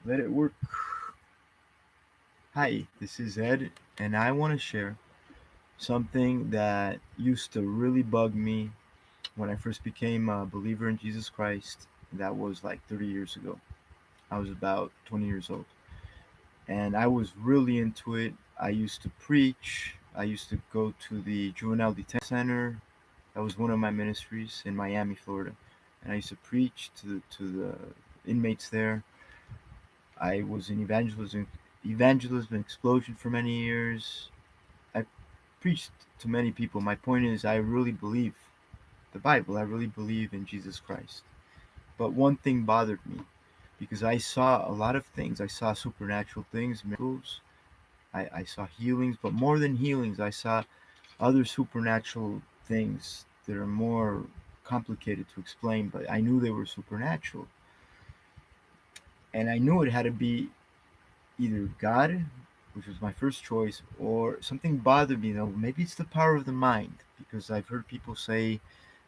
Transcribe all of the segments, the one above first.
Let it work. Hi, this is Ed, and I want to share something that used to really bug me when I first became a believer in Jesus Christ. That was like 30 years ago. I was about 20 years old, and I was really into it. I used to preach, I used to go to the Juvenile Detention Center. That was one of my ministries in Miami, Florida. And I used to preach to the inmates there. I was in evangelism explosion for many years. I preached to many people. My point is, I really believe the Bible. I really believe in Jesus Christ. But one thing bothered me because I saw a lot of things. I saw supernatural things, miracles. I saw healings, but more than healings, I saw other supernatural things that are more complicated to explain, but I knew they were supernatural. And I knew it had to be either God, which was my first choice, or something bothered me though. Maybe it's the power of the mind, because I've heard people say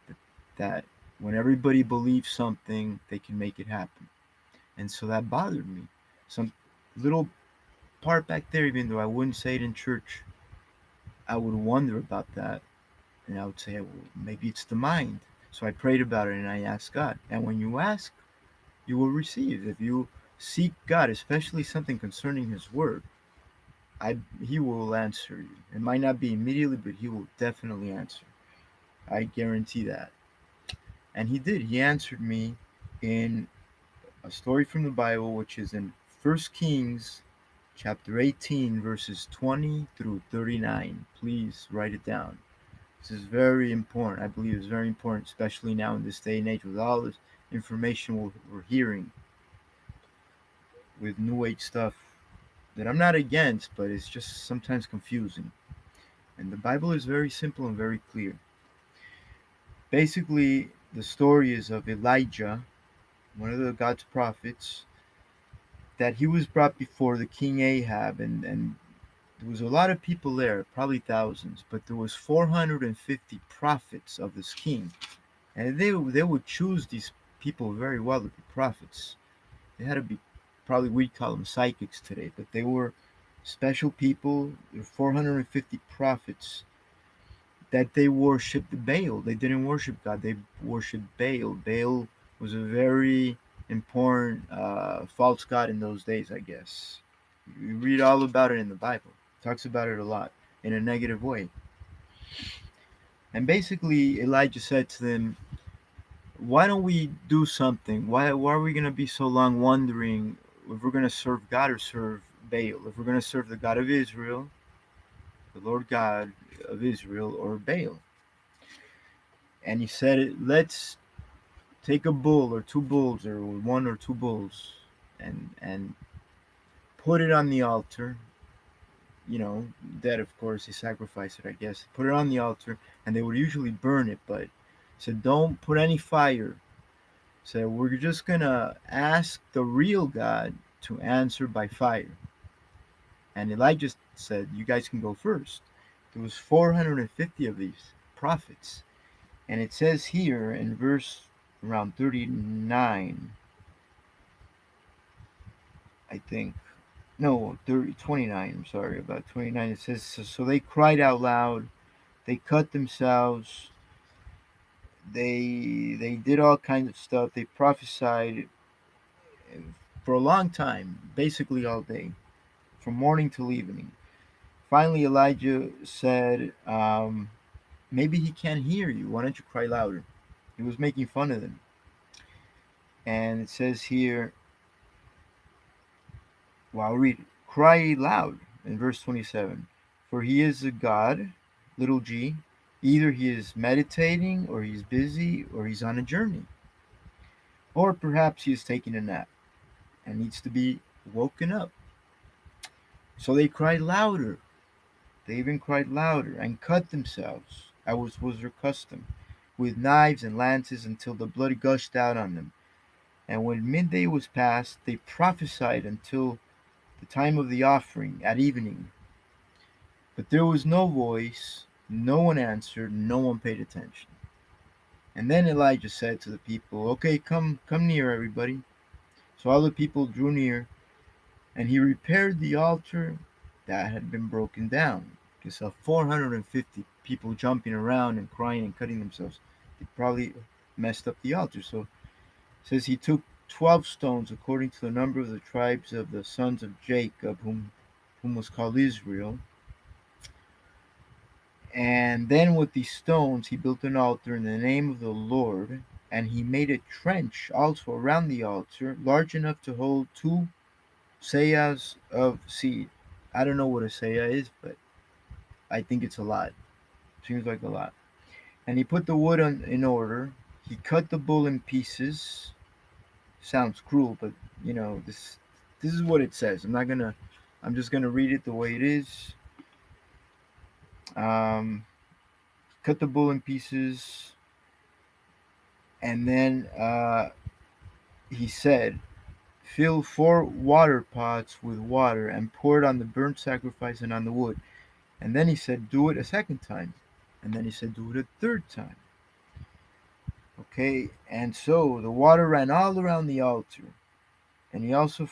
that, that when everybody believes something, they can make it happen. And so that bothered me. Some little part back there, even though I wouldn't say it in church, I would wonder about that. And I would say, well, maybe it's the mind. So I prayed about it and I asked God. And when you ask, you will receive. If you seek God, especially something concerning His Word, he will answer you. It might not be immediately, but he will definitely answer. I guarantee that. And he did. He answered me in a story from the Bible, which is in First Kings chapter 18, verses 20 through 39. Please write it down. This is very important. I believe it's very important, especially now in this day and age with all this information we're hearing with New Age stuff that I'm not against, but it's just sometimes confusing. And the Bible is very simple and very clear. Basically, the story is of Elijah, one of the God's prophets, that he was brought before the king Ahab, and there was a lot of people there, probably thousands, but there was 450 prophets of this king, and they would choose these people very well to be prophets. They had to be, probably we'd call them psychics today, but they were special people. There were 450 prophets that they worshipped Baal. They didn't worship God. They worshipped Baal. Baal was a very important false god in those days, I guess. You read all about it in the Bible. It talks about it a lot in a negative way. And basically, Elijah said to them, "Why don't we do something? Why are we going to be so long wondering if we're going to serve God or serve Baal? If we're going to serve the God of Israel, the Lord God of Israel, or Baal?" And he said, "Let's take a bull or two bulls or one or two bulls and put it on the altar. You know, dead, of course. They sacrifice it, I guess. Put it on the altar, and they would usually burn it, but said don't put any fire. Said we're just gonna ask the real God to answer by fire." And Elijah said, "You guys can go first." There was 450 of these prophets, and it says here in verse around 39, I think. No, 30, 29. I'm sorry, about 29. It says, so they cried out loud. They cut themselves. They did all kinds of stuff. They prophesied for a long time, basically all day, from morning till evening. Finally, Elijah said, maybe he can't hear you. Why don't you cry louder? He was making fun of them. And it says here, well, I'll read it. Cry loud in verse 27. For he is a God, little g. Either he is meditating, or he's busy, or he's on a journey. Or perhaps he is taking a nap and needs to be woken up. So they cried louder. They even cried louder and cut themselves, as was their custom, with knives and lances until the blood gushed out on them. And when midday was past, they prophesied until the time of the offering at evening. But there was no voice, no one answered, no one paid attention. And then Elijah said to the people, "Okay, come near, everybody." So all the people drew near, And he repaired the altar that had been broken down. Because 450 people jumping around and crying and cutting themselves, they probably messed up the altar. So it says he took 12 stones according to the number of the tribes of the sons of Jacob, whom was called Israel. And then with these stones he built an altar in the name of the Lord, and he made a trench also around the altar, large enough to hold 2 seahs of seed. I don't know what a seah is, but I think it's a lot. Seems like a lot. And he put the wood in order. He cut the bull in pieces. Sounds cruel, but this is what it says. I'm just gonna read it the way it is. Um, cut the bull in pieces, and then he said, "Fill 4 water pots with water and pour it on the burnt sacrifice and on the wood." And then he said, "Do it a second time." And then he said, "Do it a third time." Okay, and so the water ran all around the altar, and he also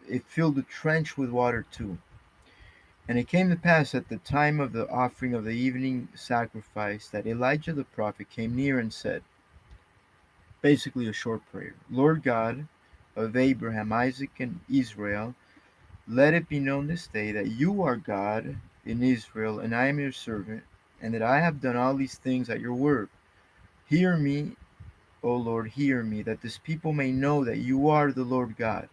it filled the trench with water too. And it came to pass at the time of the offering of the evening sacrifice that Elijah the prophet came near and said, basically a short prayer, "Lord God of Abraham, Isaac, and Israel, let it be known this day that you are God in Israel, and I am your servant, and that I have done all these things at your word. Hear me, O Lord, hear me, that this people may know that you are the Lord God,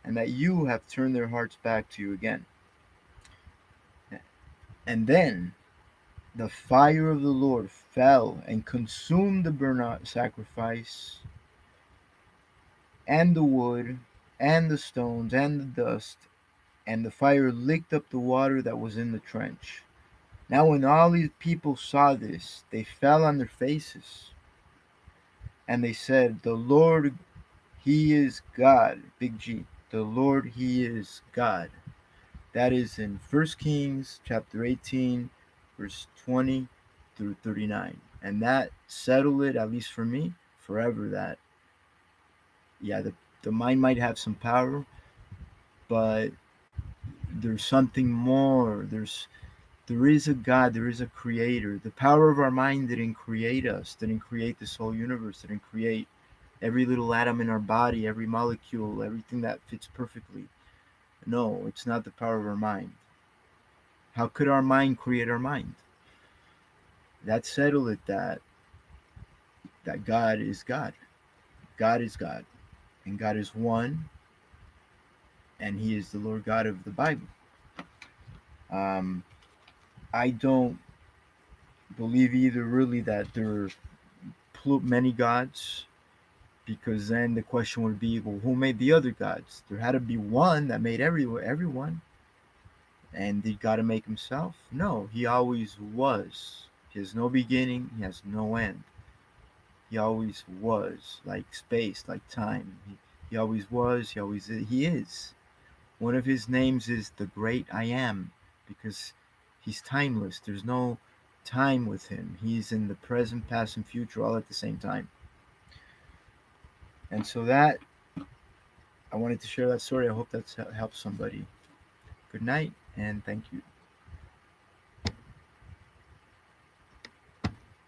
and that you have turned their hearts back to you again." And then the fire of the Lord fell and consumed the burnt sacrifice, and the wood, and the stones, and the dust, and the fire licked up the water that was in the trench. Now, when all these people saw this, they fell on their faces, and they said, "The Lord, He is God." Big G. The Lord, He is God. That is in 1 Kings chapter 18, verse 20 through 39. And that settled it, at least for me, forever, that, yeah, the mind might have some power, but there's something more. There is a God, there is a creator. The power of our mind didn't create us, didn't create this whole universe, didn't create every little atom in our body, every molecule, everything that fits perfectly. No, it's not the power of our mind. How could our mind create our mind? That settled it, that God is God. God is God. And God is one, and He is the Lord God of the Bible. Um, I don't believe either really that there are many gods, because then the question would be, well, who made the other gods? There had to be one that made everyone. And did God make himself? No, he always was. He has no beginning, he has no end. He always was, like space, like time. He always was, he always is. He is. One of his names is the Great I Am, because he's timeless. There's no time with him. He's in the present, past, and future all at the same time. And so that, I wanted to share that story. I hope that helps somebody. Good night, and thank you.